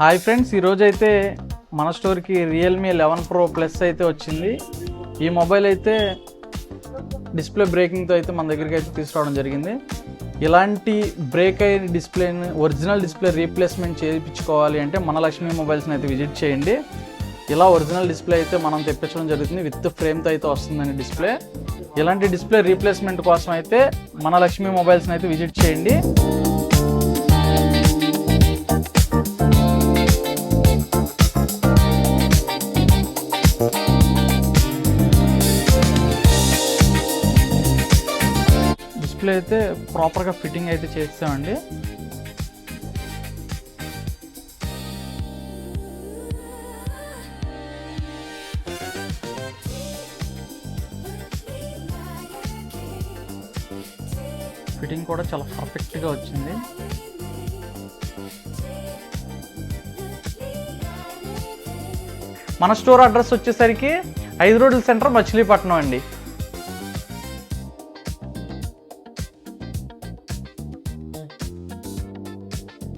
Hi friends, ఈరోజైతే మన స్టోర్కి రియల్మీ 11 Pro ప్లస్ అయితే వచ్చింది. ఈ మొబైల్ అయితే డిస్ప్లే బ్రేకింగ్తో అయితే మన దగ్గరికి అయితే తీసుకురావడం జరిగింది. ఇలాంటి బ్రేక్ అయిన డిస్ప్లేని ఒరిజినల్ డిస్ప్లే రీప్లేస్మెంట్ చేయించుకోవాలి అంటే మన లక్ష్మీ మొబైల్స్ని అయితే విజిట్ చేయండి. ఇలా ఒరిజినల్ డిస్ప్లే అయితే మనం తెప్పించడం జరుగుతుంది. విత్ ఫ్రేమ్తో అయితే వస్తుందని డిస్ప్లే. ఇలాంటి డిస్ప్లే రీప్లేస్మెంట్ కోసం అయితే మన లక్ష్మీ మొబైల్స్ని అయితే విజిట్ చేయండి. డిస్ప్లే అయితే ప్రాపర్గా ఫిట్టింగ్ అయితే చేస్తామండి. ఫిట్టింగ్ కూడా చాలా పర్ఫెక్ట్గా వచ్చింది. మన స్టోర్ అడ్రస్ వచ్చేసరికి 5 రోడ్ల సెంటర్, మచిలీపట్నం అండి.